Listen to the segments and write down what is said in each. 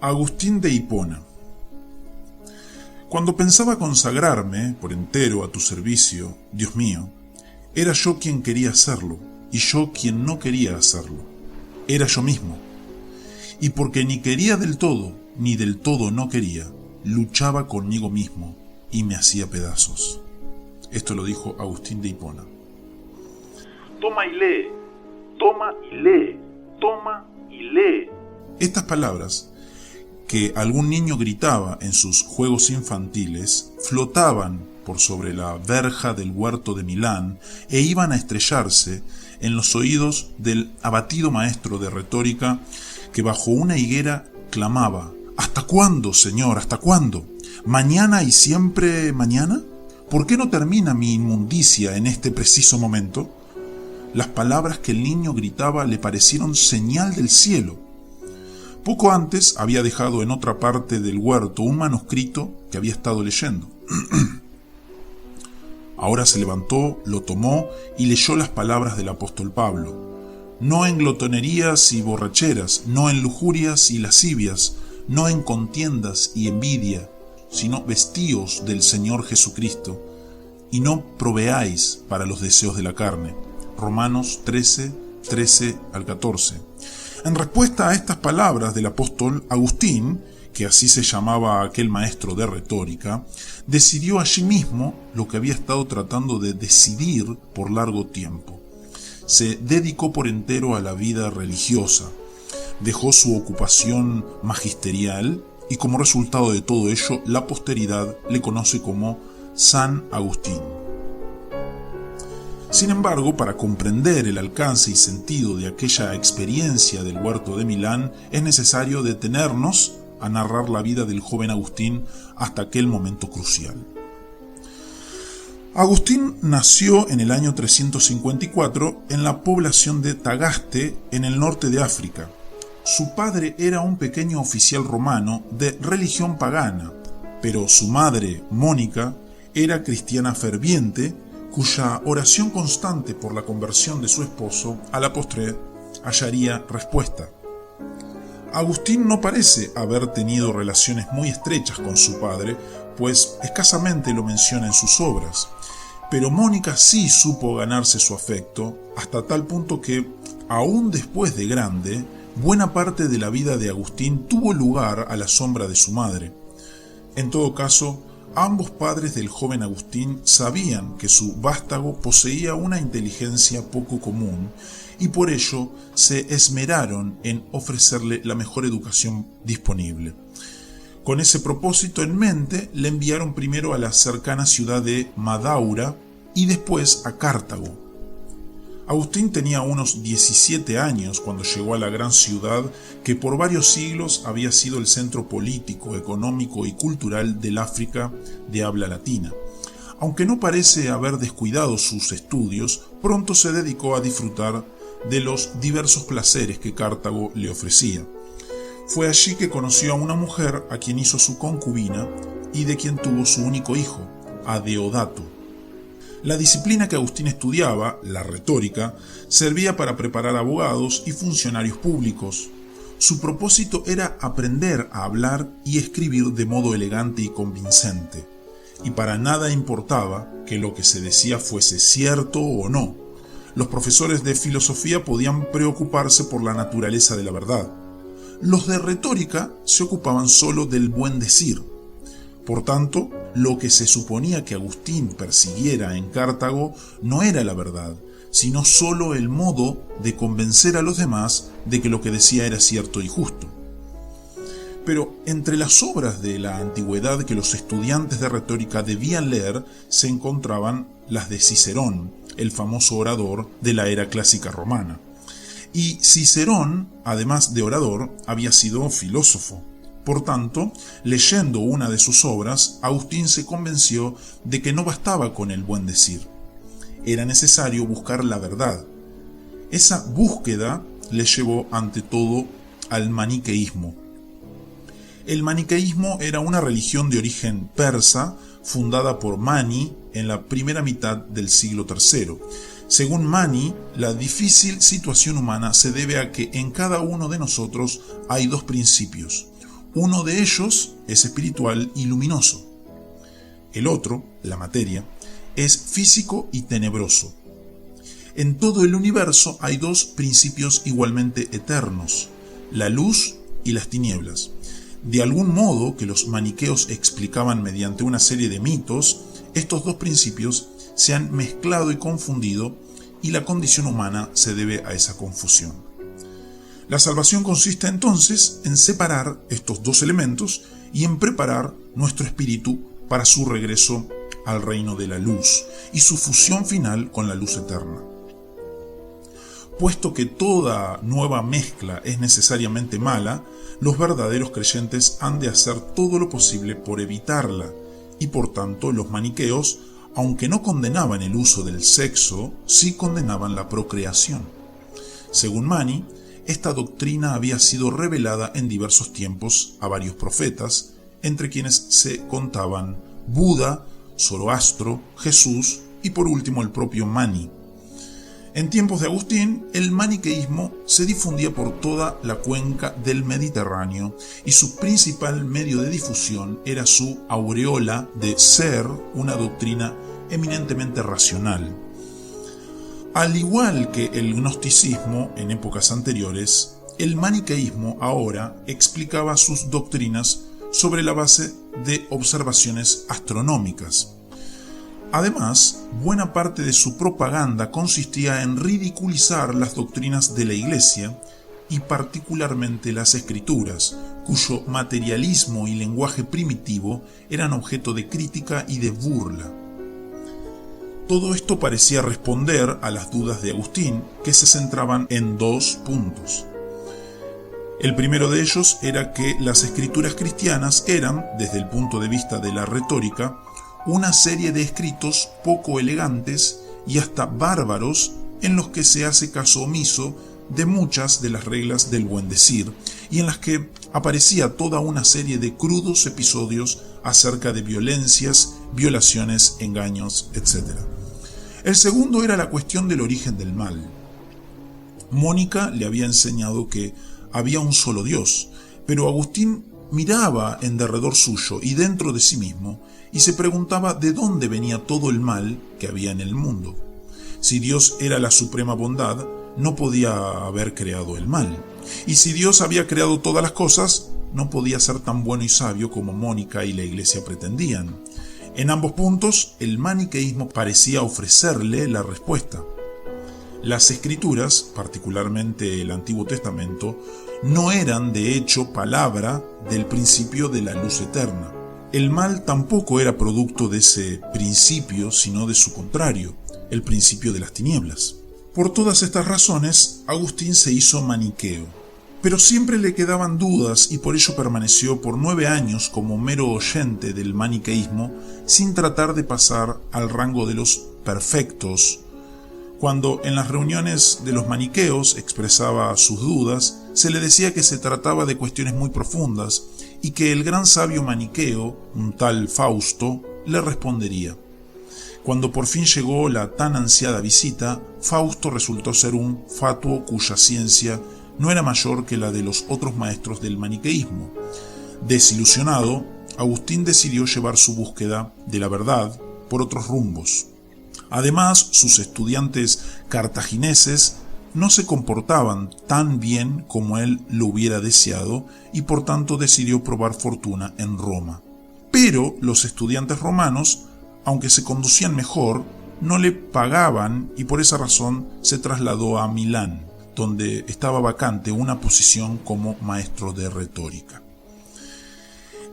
Agustín de Hipona. Cuando pensaba consagrarme por entero a tu servicio, Dios mío, era yo quien quería hacerlo, y yo quien no quería hacerlo. Era yo mismo. Y porque ni quería del todo, ni del todo no quería, luchaba conmigo mismo y me hacía pedazos. Esto lo dijo Agustín de Hipona. Toma y lee, toma y lee, toma y lee. Estas palabras, que algún niño gritaba en sus juegos infantiles, flotaban por sobre la verja del huerto de Milán e iban a estrellarse en los oídos del abatido maestro de retórica que bajo una higuera clamaba: ¿Hasta cuándo, Señor? ¿Hasta cuándo? ¿Mañana y siempre mañana? ¿Por qué no termina mi inmundicia en este preciso momento? Las palabras que el niño gritaba le parecieron señal del cielo. Poco antes había dejado en otra parte del huerto un manuscrito que había estado leyendo. Ahora se levantó, lo tomó y leyó las palabras del apóstol Pablo. No en glotonerías y borracheras, no en lujurias y lascivias, no en contiendas y envidia, sino vestíos del Señor Jesucristo, y no proveáis para los deseos de la carne. Romanos 13, 13 al 14. En respuesta a estas palabras del apóstol, Agustín, que así se llamaba aquel maestro de retórica, decidió allí mismo lo que había estado tratando de decidir por largo tiempo. Se dedicó por entero a la vida religiosa, dejó su ocupación magisterial y como resultado de todo ello, la posteridad le conoce como San Agustín. Sin embargo, para comprender el alcance y sentido de aquella experiencia del huerto de Milán, es necesario detenernos a narrar la vida del joven Agustín hasta aquel momento crucial. Agustín nació en el año 354 en la población de Tagaste, en el norte de África. Su padre era un pequeño oficial romano de religión pagana, pero su madre, Mónica, era cristiana ferviente, cuya oración constante por la conversión de su esposo a la postre hallaría respuesta. Agustín no parece haber tenido relaciones muy estrechas con su padre, pues escasamente lo menciona en sus obras, pero Mónica sí supo ganarse su afecto, hasta tal punto que, aún después de grande, buena parte de la vida de Agustín tuvo lugar a la sombra de su madre. En todo caso, ambos padres del joven Agustín sabían que su vástago poseía una inteligencia poco común y por ello se esmeraron en ofrecerle la mejor educación disponible. Con ese propósito en mente, le enviaron primero a la cercana ciudad de Madaura y después a Cartago. Agustín tenía unos 17 años cuando llegó a la gran ciudad que por varios siglos había sido el centro político, económico y cultural del África de habla latina. Aunque no parece haber descuidado sus estudios, pronto se dedicó a disfrutar de los diversos placeres que Cartago le ofrecía. Fue allí que conoció a una mujer a quien hizo su concubina y de quien tuvo su único hijo, a Deodato. La disciplina que Agustín estudiaba, la retórica, servía para preparar abogados y funcionarios públicos. Su propósito era aprender a hablar y escribir de modo elegante y convincente, y para nada importaba que lo que se decía fuese cierto o no. Los profesores de filosofía podían preocuparse por la naturaleza de la verdad. Los de retórica se ocupaban solo del buen decir. Por tanto, lo que se suponía que Agustín persiguiera en Cartago no era la verdad, sino solo el modo de convencer a los demás de que lo que decía era cierto y justo. Pero entre las obras de la antigüedad que los estudiantes de retórica debían leer se encontraban las de Cicerón, el famoso orador de la era clásica romana. Y Cicerón, además de orador, había sido filósofo. Por tanto, leyendo una de sus obras, Agustín se convenció de que no bastaba con el buen decir. Era necesario buscar la verdad. Esa búsqueda le llevó ante todo al maniqueísmo. El maniqueísmo era una religión de origen persa, fundada por Mani en la primera mitad del siglo III. Según Mani, la difícil situación humana se debe a que en cada uno de nosotros hay dos principios. Uno de ellos es espiritual y luminoso. El otro, la materia, es físico y tenebroso. En todo el universo hay dos principios igualmente eternos, la luz y las tinieblas. De algún modo que los maniqueos explicaban mediante una serie de mitos, estos dos principios se han mezclado y confundido, y la condición humana se debe a esa confusión. La salvación consiste entonces en separar estos dos elementos y en preparar nuestro espíritu para su regreso al reino de la luz y su fusión final con la luz eterna. Puesto que toda nueva mezcla es necesariamente mala, los verdaderos creyentes han de hacer todo lo posible por evitarla, y por tanto los maniqueos, aunque no condenaban el uso del sexo, sí condenaban la procreación. Según Mani, esta doctrina había sido revelada en diversos tiempos a varios profetas, entre quienes se contaban Buda, Zoroastro, Jesús y por último el propio Mani. En tiempos de Agustín, el maniqueísmo se difundía por toda la cuenca del Mediterráneo y su principal medio de difusión era su aureola de ser una doctrina eminentemente racional. Al igual que el gnosticismo en épocas anteriores, el maniqueísmo ahora explicaba sus doctrinas sobre la base de observaciones astronómicas. Además, buena parte de su propaganda consistía en ridiculizar las doctrinas de la Iglesia y particularmente las Escrituras, cuyo materialismo y lenguaje primitivo eran objeto de crítica y de burla. Todo esto parecía responder a las dudas de Agustín, que se centraban en dos puntos. El primero de ellos era que las escrituras cristianas eran, desde el punto de vista de la retórica, una serie de escritos poco elegantes y hasta bárbaros en los que se hace caso omiso de muchas de las reglas del buen decir y en las que aparecía toda una serie de crudos episodios acerca de violencias, violaciones, engaños, etc. El segundo era la cuestión del origen del mal. Mónica le había enseñado que había un solo Dios, pero Agustín miraba en derredor suyo y dentro de sí mismo y se preguntaba de dónde venía todo el mal que había en el mundo. Si Dios era la suprema bondad, no podía haber creado el mal. Y si Dios había creado todas las cosas, no podía ser tan bueno y sabio como Mónica y la Iglesia pretendían. En ambos puntos, el maniqueísmo parecía ofrecerle la respuesta. Las Escrituras, particularmente el Antiguo Testamento, no eran de hecho palabra del principio de la luz eterna. El mal tampoco era producto de ese principio, sino de su contrario, el principio de las tinieblas. Por todas estas razones, Agustín se hizo maniqueo. Pero siempre le quedaban dudas y por ello permaneció por 9 años como mero oyente del maniqueísmo sin tratar de pasar al rango de los perfectos. Cuando en las reuniones de los maniqueos expresaba sus dudas, se le decía que se trataba de cuestiones muy profundas y que el gran sabio maniqueo, un tal Fausto, le respondería. Cuando por fin llegó la tan ansiada visita, Fausto resultó ser un fatuo cuya ciencia no era mayor que la de los otros maestros del maniqueísmo. Desilusionado, Agustín decidió llevar su búsqueda de la verdad por otros rumbos. Además, sus estudiantes cartagineses no se comportaban tan bien como él lo hubiera deseado y por tanto decidió probar fortuna en Roma. Pero los estudiantes romanos, aunque se conducían mejor, no le pagaban y por esa razón se trasladó a Milán, donde estaba vacante una posición como maestro de retórica.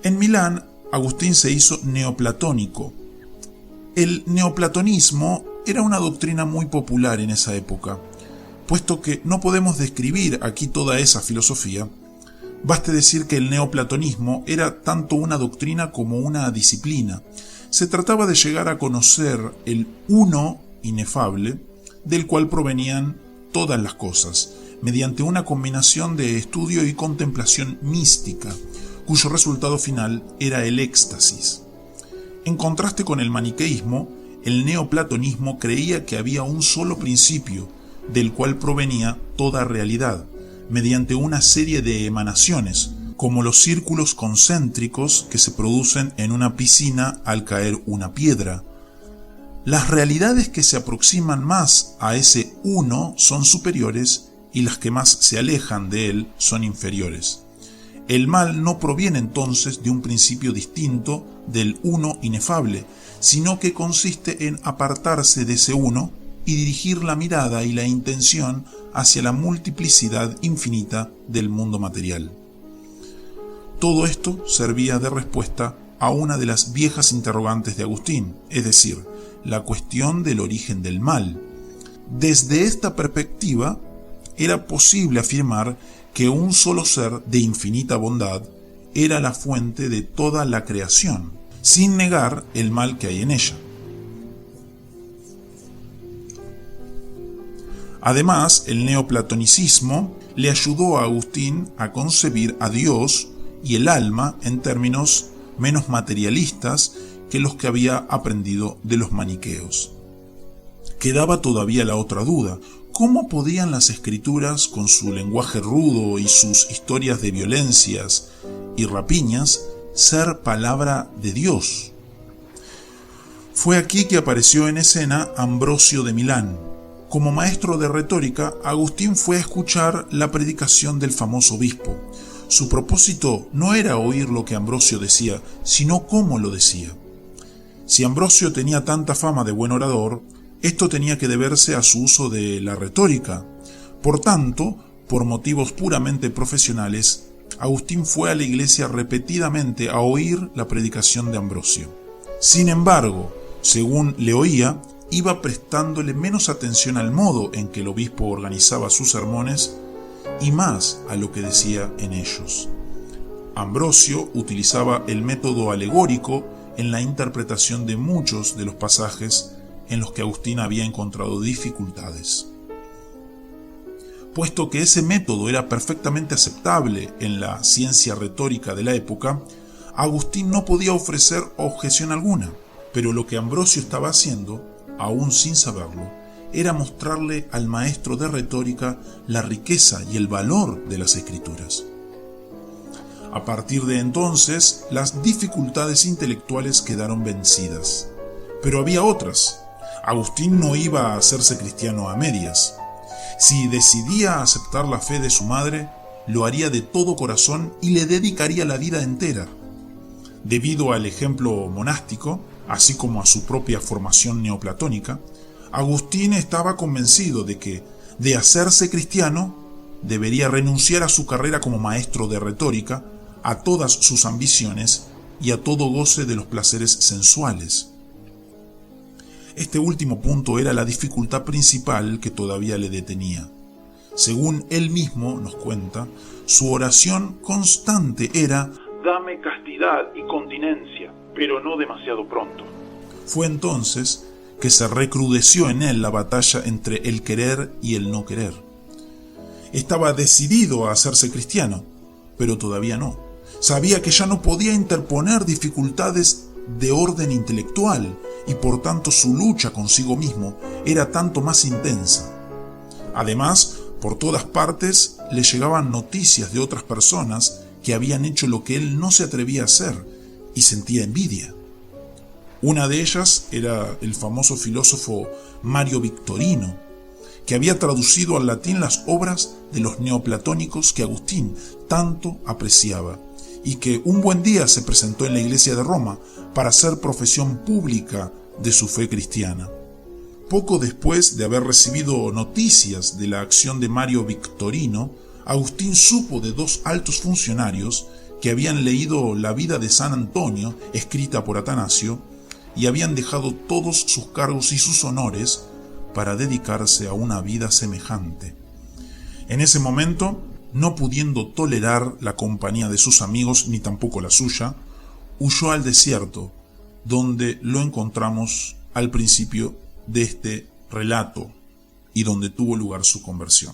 En Milán, Agustín se hizo neoplatónico. El neoplatonismo era una doctrina muy popular en esa época. Puesto que no podemos describir aquí toda esa filosofía, baste decir que el neoplatonismo era tanto una doctrina como una disciplina. Se trataba de llegar a conocer el uno inefable, del cual provenían todas las cosas, mediante una combinación de estudio y contemplación mística, cuyo resultado final era el éxtasis. En contraste con el maniqueísmo, el neoplatonismo creía que había un solo principio, del cual provenía toda realidad, mediante una serie de emanaciones, como los círculos concéntricos que se producen en una piscina al caer una piedra. Las realidades que se aproximan más a ese uno son superiores y las que más se alejan de él son inferiores. El mal no proviene entonces de un principio distinto del uno inefable, sino que consiste en apartarse de ese uno y dirigir la mirada y la intención hacia la multiplicidad infinita del mundo material. Todo esto servía de respuesta a una de las viejas interrogantes de Agustín, es decir, la cuestión del origen del mal. Desde esta perspectiva, era posible afirmar que un solo ser de infinita bondad era la fuente de toda la creación, sin negar el mal que hay en ella. Además, el neoplatonicismo le ayudó a Agustín a concebir a Dios y el alma en términos menos materialistas que los que había aprendido de los maniqueos. Quedaba todavía la otra duda: ¿cómo podían las escrituras, con su lenguaje rudo y sus historias de violencias y rapiñas, ser palabra de Dios? Fue aquí que apareció en escena Ambrosio de Milán. Como maestro de retórica, Agustín fue a escuchar la predicación del famoso obispo. Su propósito no era oír lo que Ambrosio decía, sino cómo lo decía. Si Ambrosio tenía tanta fama de buen orador, esto tenía que deberse a su uso de la retórica. Por tanto, por motivos puramente profesionales, Agustín fue a la iglesia repetidamente a oír la predicación de Ambrosio. Sin embargo, según le oía, iba prestándole menos atención al modo en que el obispo organizaba sus sermones y más a lo que decía en ellos. Ambrosio utilizaba el método alegórico en la interpretación de muchos de los pasajes en los que Agustín había encontrado dificultades. Puesto que ese método era perfectamente aceptable en la ciencia retórica de la época, Agustín no podía ofrecer objeción alguna, pero lo que Ambrosio estaba haciendo, aún sin saberlo, era mostrarle al maestro de retórica la riqueza y el valor de las escrituras. A partir de entonces, las dificultades intelectuales quedaron vencidas. Pero había otras. Agustín no iba a hacerse cristiano a medias. Si decidía aceptar la fe de su madre, lo haría de todo corazón y le dedicaría la vida entera. Debido al ejemplo monástico, así como a su propia formación neoplatónica, Agustín estaba convencido de que, de hacerse cristiano, debería renunciar a su carrera como maestro de retórica, a todas sus ambiciones y a todo goce de los placeres sensuales. Este último punto era la dificultad principal que todavía le detenía. Según él mismo nos cuenta, su oración constante era: dame castidad y continencia, pero no demasiado pronto. Fue entonces que se recrudeció en él la batalla entre el querer y el no querer. Estaba decidido a hacerse cristiano, pero todavía no. Sabía que ya no podía interponer dificultades de orden intelectual y por tanto su lucha consigo mismo era tanto más intensa. Además, por todas partes le llegaban noticias de otras personas que habían hecho lo que él no se atrevía a hacer y sentía envidia. Una de ellas era el famoso filósofo Mario Victorino, que había traducido al latín las obras de los neoplatónicos que Agustín tanto apreciaba, y que un buen día se presentó en la iglesia de Roma para hacer profesión pública de su fe cristiana. Poco después de haber recibido noticias de la acción de Mario Victorino, Agustín supo de dos altos funcionarios que habían leído la vida de San Antonio, escrita por Atanasio, y habían dejado todos sus cargos y sus honores para dedicarse a una vida semejante. En ese momento, no pudiendo tolerar la compañía de sus amigos ni tampoco la suya, huyó al desierto, donde lo encontramos al principio de este relato y donde tuvo lugar su conversión.